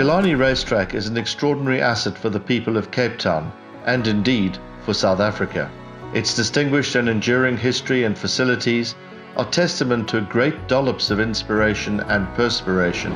Killarney racetrack is an extraordinary asset for the people of Cape Town, and indeed for South Africa. Its distinguished and enduring history and facilities are testament to great dollops of inspiration and perspiration.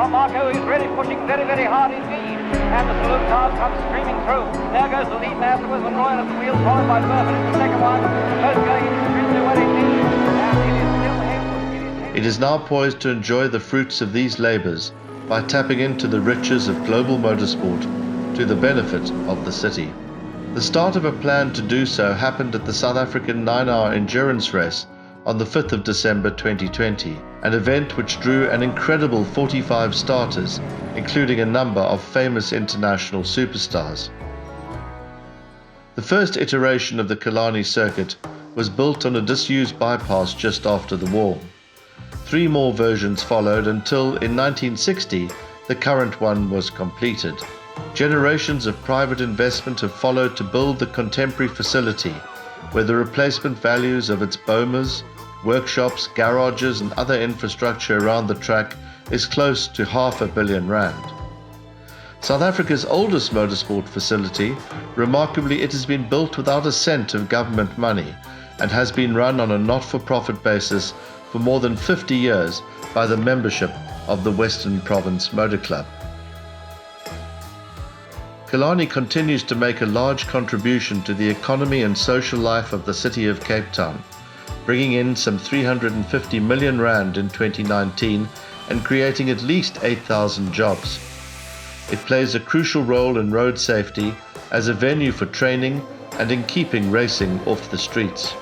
Marco is really pushing very, very hard indeed. And the saloon cars come streaming through. There goes the lead master with the Royal at the wheel, followed by Burford in the second one. Both going extremely well indeed. And it is still Haywood. It is now poised to enjoy the fruits of these labours by tapping into the riches of global motorsport to the benefit of the city. The start of a plan to do so happened at the South African 9-hour endurance race on the 5th of December 2020, an event which drew an incredible 45 starters, including a number of famous international superstars. The first iteration of the Killarney circuit was built on a disused bypass just after the war. 3 more versions followed until, in 1960, the current one was completed. Generations of private investment have followed to build the contemporary facility, where the replacement values of its bomas, workshops, garages and other infrastructure around the track is close to R500 million. South Africa's oldest motorsport facility, remarkably it has been built without a cent of government money and has been run on a not-for-profit basis for more than 50 years by the membership of the Western Province Motor Club. Killarney continues to make a large contribution to the economy and social life of the city of Cape Town, bringing in some R350 million in 2019 and creating at least 8,000 jobs. It plays a crucial role in road safety as a venue for training and in keeping racing off the streets.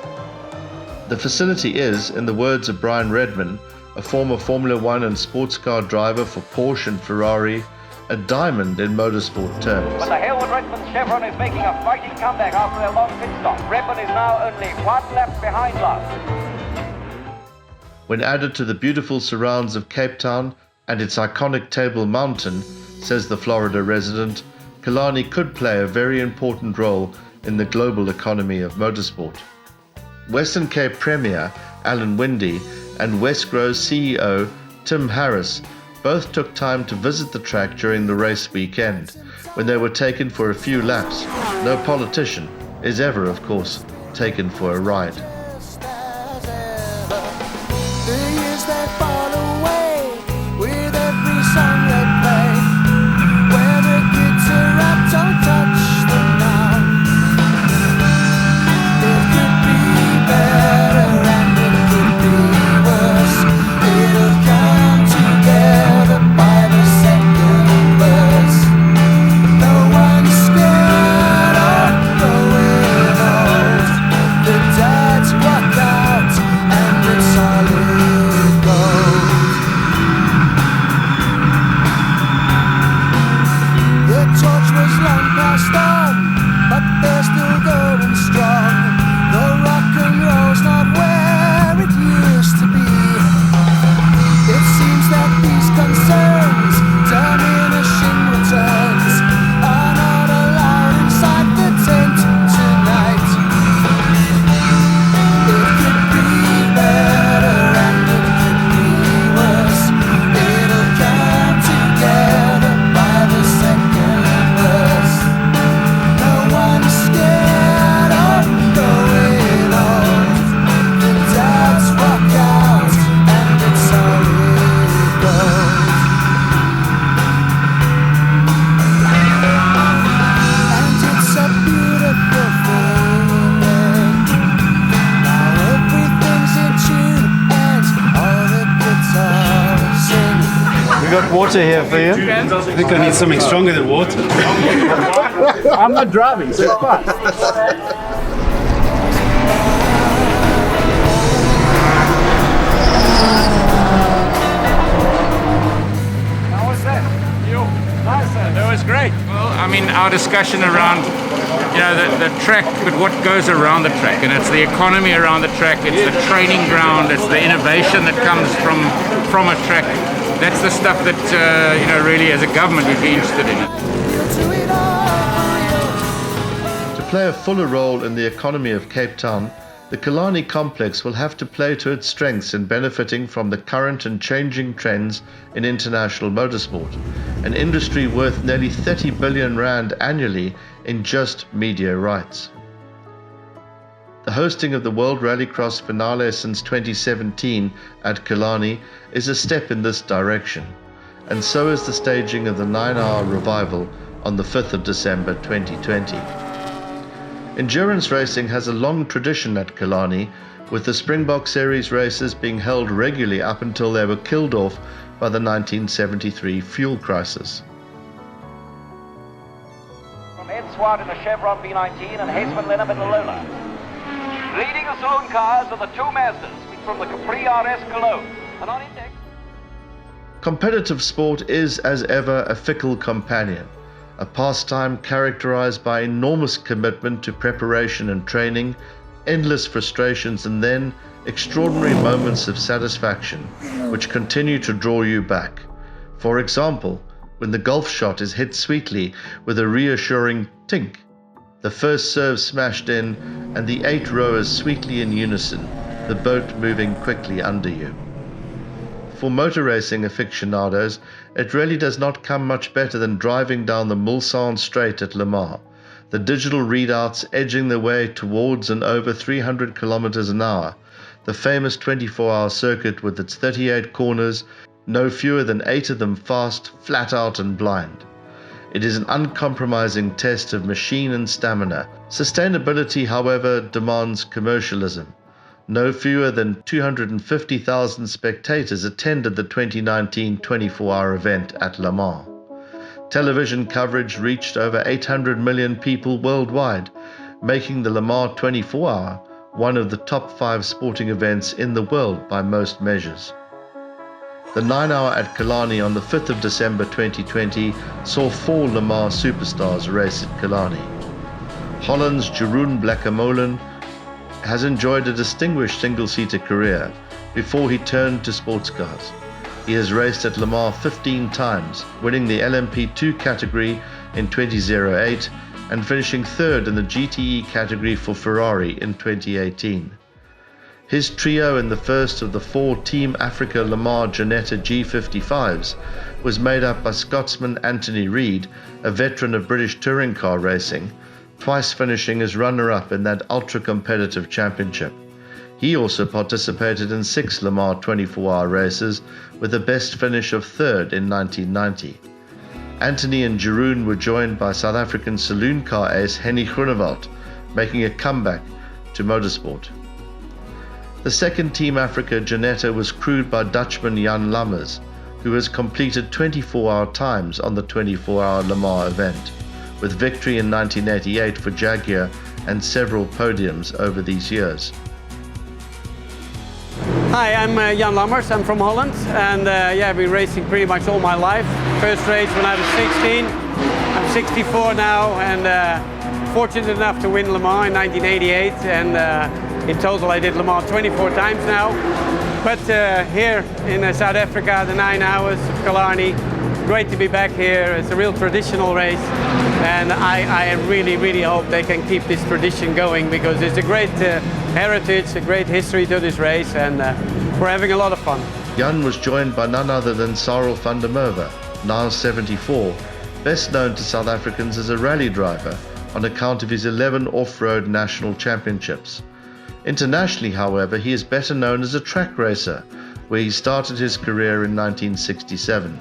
The facility is, in the words of Brian Redman, a former Formula One and sports car driver for Porsche and Ferrari, a diamond in motorsport terms. But the Haywood Redmond Chevron is making a fighting comeback after their long pit stop. Redmond is now only 1 lap behind last. When added to the beautiful surrounds of Cape Town and its iconic Table Mountain, says the Florida resident, Killarney could play a very important role in the global economy of motorsport. Western Cape Premier Alan Windy and Westgro's CEO Tim Harris both took time to visit the track during the race weekend, when they were taken for a few laps. No politician is ever, of course, taken for a ride. We got water here for you. I think I need something stronger than water. I'm not driving, so it's fine. Now what's that? You. Nice. That was great. Well, I mean, our discussion around, the track, but what goes around the track, and it's the economy around the track, it's the training ground, it's the innovation that comes from a track. That's the stuff that, really as a government we'd be interested in. To play a fuller role in the economy of Cape Town, the Killarney complex will have to play to its strengths in benefiting from the current and changing trends in international motorsport, an industry worth nearly 30 billion rand annually in just media rights. The hosting of the World Rallycross finale since 2017 at Killarney is a step in this direction, and so is the staging of the 9-hour revival on the 5th of December 2020. Endurance racing has a long tradition at Killarney, with the Springbok Series races being held regularly up until they were killed off by the 1973 fuel crisis. From Ed Swart in the Chevron B19 and Haseman Lenham in the Lola. Leading the saloon cars are the two Mazdas from the Capri RS Cologne. And on index. Competitive sport is, as ever, a fickle companion, a pastime characterized by enormous commitment to preparation and training, endless frustrations, and then extraordinary moments of satisfaction which continue to draw you back. For example, when the golf shot is hit sweetly with a reassuring tink, the first serve smashed in, and the 8 rowers sweetly in unison, the boat moving quickly under you. For motor racing aficionados, it really does not come much better than driving down the Mulsanne Straight at Le Mans, the digital readouts edging their way towards and over 300 kilometers an hour, the famous 24-hour circuit with its 38 corners, no fewer than 8 of them fast, flat out and blind. It is an uncompromising test of machine and stamina. Sustainability, however, demands commercialism. No fewer than 250,000 spectators attended the 2019 24-hour event at Le Mans. Television coverage reached over 800 million people worldwide, making the Le Mans 24-hour one of the top 5 sporting events in the world by most measures. The 9-hour at Killarney on the 5th of December 2020 saw 4 Le Mans superstars race at Killarney. Holland's Jeroen Blackamolen has enjoyed a distinguished single-seater career before he turned to sports cars. He has raced at Le Mans 15 times, winning the LMP2 category in 2008 and finishing 3rd in the GTE category for Ferrari in 2018. His trio in the first of the 4 Team Africa Le Mans Ginetta G55s was made up by Scotsman Anthony Reid, a veteran of British touring car racing, twice finishing as runner-up in that ultra-competitive championship. He also participated in 6 Le Mans 24-hour races, with a best finish of 3rd in 1990. Anthony and Jeroen were joined by South African saloon car ace Henny Groenewald, making a comeback to motorsport. The second Team Africa Ginetta was crewed by Dutchman Jan Lammers, who has completed 24-hour times on the 24-hour Le Mans event, with victory in 1988 for Jaguar and several podiums over these years. Hi, I'm Jan Lammers. I'm from Holland, and I've been racing pretty much all my life. First race when I was 16. I'm 64 now, and fortunate enough to win Le Mans in 1988, and in total I did Le Mans 24 times now. But here in South Africa, the 9 hours of Killarney, great to be back here. It's a real traditional race, and I really hope they can keep this tradition going, because it's a great heritage, a great history to this race, and we're having a lot of fun. Jan was joined by none other than Cyril van der Merwe, now 74, best known to South Africans as a rally driver on account of his 11 off-road national championships. Internationally, however, he is better known as a track racer, where he started his career in 1967.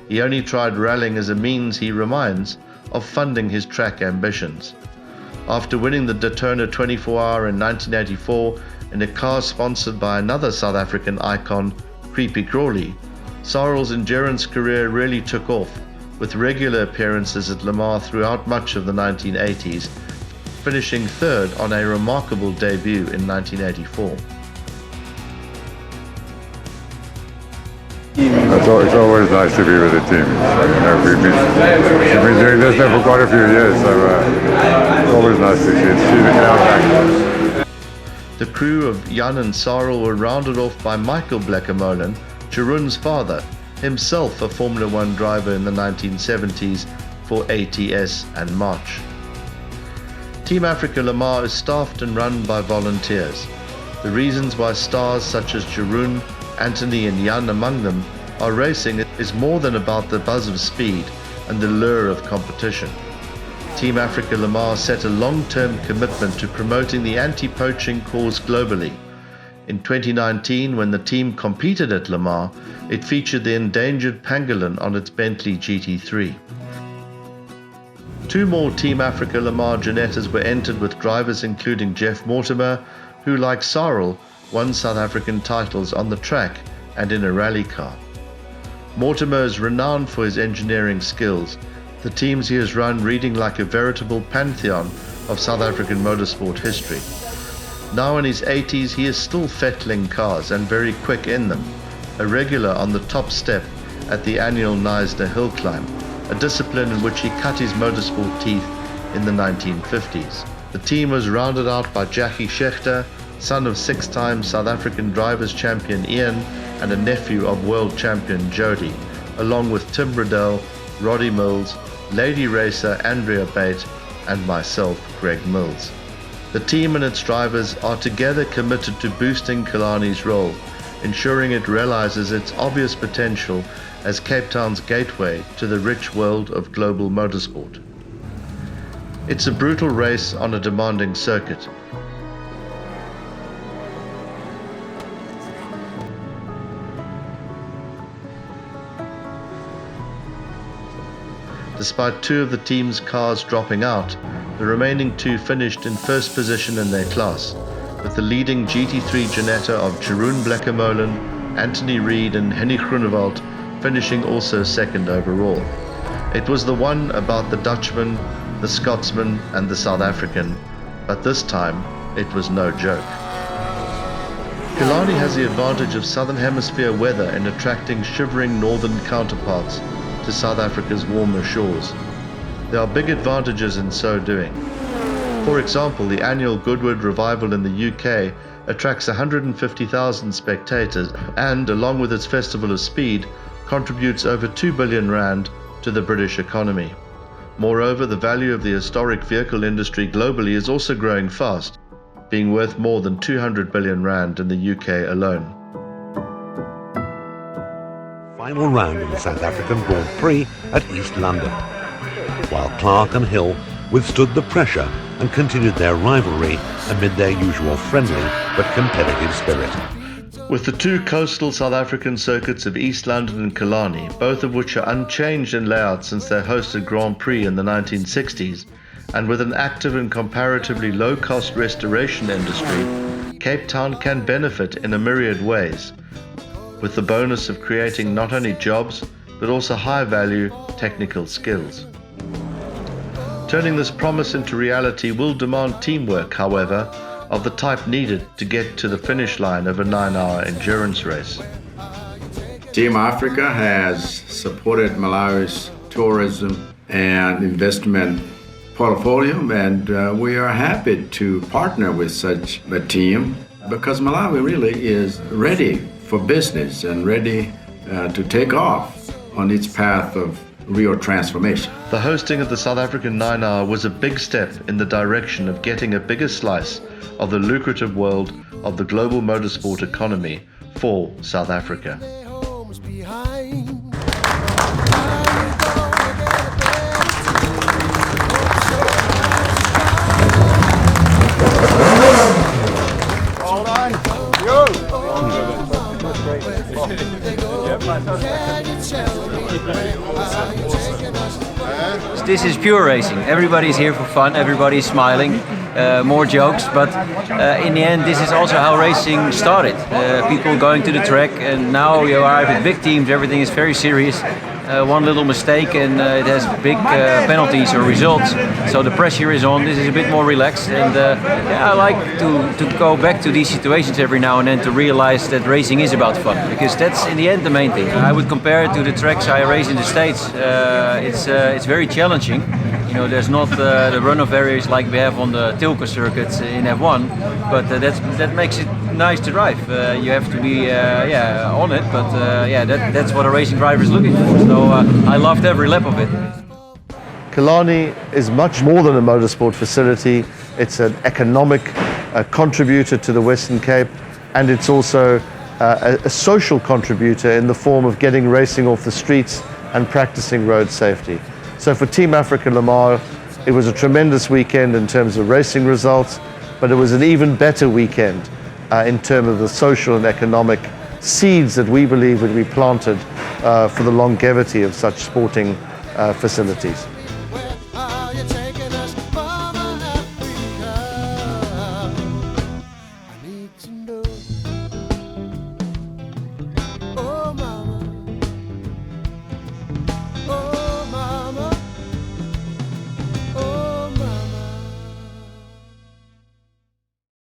He only tried rallying as a means, he reminds, of funding his track ambitions. After winning the Daytona 24-hour in 1984 in a car sponsored by another South African icon, Creepy Crawley, Cyril's endurance career really took off, with regular appearances at Le Mans throughout much of the 1980s, finishing 3rd on a remarkable debut in 1984. It's always nice to be with the team. We've been doing this now for quite a few years, so it's always nice to see it out back. The crew of Jan and Sarel were rounded off by Michael Bleekemolen, Jeroen's father, himself a Formula One driver in the 1970s for ATS and March. Team Africa Le Mans is staffed and run by volunteers. The reasons why stars such as Jeroen, Anthony and Jan among them are racing is more than about the buzz of speed and the lure of competition. Team Africa Le Mans set a long-term commitment to promoting the anti-poaching cause globally. In 2019, when the team competed at Le Mans, it featured the endangered pangolin on its Bentley GT3. 2 more Team Africa Le Mans Ginettas were entered with drivers including Jeff Mortimer, who like Sarel won South African titles on the track and in a rally car. Mortimer is renowned for his engineering skills, the teams he has run reading like a veritable pantheon of South African motorsport history. Now in his 80s, he is still fettling cars and very quick in them, a regular on the top step at the annual Knysna hill climb, a discipline in which he cut his motorsport teeth in the 1950s. The team was rounded out by Jackie Schechter, son of 6-time South African Drivers' Champion Ian and a nephew of World Champion Jody, along with Tim Riddell, Roddy Mills, lady racer Andrea Bate and myself, Greg Mills. The team and its drivers are together committed to boosting Killarney's role, ensuring it realizes its obvious potential as Cape Town's gateway to the rich world of global motorsport. It's a brutal race on a demanding circuit. Despite 2 of the team's cars dropping out, the remaining 2 finished in first position in their class, with the leading GT3 Ginetta of Jeroen Bleekemolen, Anthony Reid and Henny Groenewald finishing also second overall. It was the one about the Dutchman, the Scotsman and the South African, but this time it was no joke. Killarney has the advantage of Southern Hemisphere weather in attracting shivering northern counterparts to South Africa's warmer shores. There are big advantages in so doing. For example, the annual Goodwood Revival in the UK attracts 150,000 spectators and, along with its Festival of Speed, contributes over 2 billion rand to the British economy. Moreover, the value of the historic vehicle industry globally is also growing fast, being worth more than 200 billion rand in the UK alone. Final round of the South African Grand Prix at East London, while Clark and Hill withstood the pressure and continued their rivalry amid their usual friendly but competitive spirit. With the 2 coastal South African circuits of East London and Killarney, both of which are unchanged in layout since they hosted Grand Prix in the 1960s, and with an active and comparatively low-cost restoration industry, Cape Town can benefit in a myriad ways, with the bonus of creating not only jobs, but also high-value technical skills. Turning this promise into reality will demand teamwork, however, of the type needed to get to the finish line of a 9-hour endurance race. Team Africa has supported Malawi's tourism and investment portfolio, and we are happy to partner with such a team because Malawi really is ready for business and ready to take off on its path of real transformation. The hosting of the South African 9-hour was a big step in the direction of getting a bigger slice of the lucrative world of the global motorsport economy for South Africa. This is pure racing. Everybody's here for fun, everybody's smiling, more jokes, but in the end this is also how racing started. People going to the track, and now you arrive at big teams, everything is very serious. one little mistake and it has big penalties or results. So the pressure is on. This is a bit more relaxed, and yeah, I like to go back to these situations every now and then to realize that racing is about fun, because that's in the end the main thing. I would compare it to the tracks I race in the States. It's very challenging. You know, there's not the run-off areas like we have on the Tilke circuits in F1, but that makes it nice to drive. You have to be on it, but that's what a racing driver is looking for. So I loved every lap of it. Killarney is much more than a motorsport facility. It's an economic contributor to the Western Cape, and it's also a social contributor in the form of getting racing off the streets and practicing road safety. So for Team Africa Le Mans, it was a tremendous weekend in terms of racing results, but it was an even better weekend in terms of the social and economic seeds that we believe would be planted for the longevity of such sporting facilities.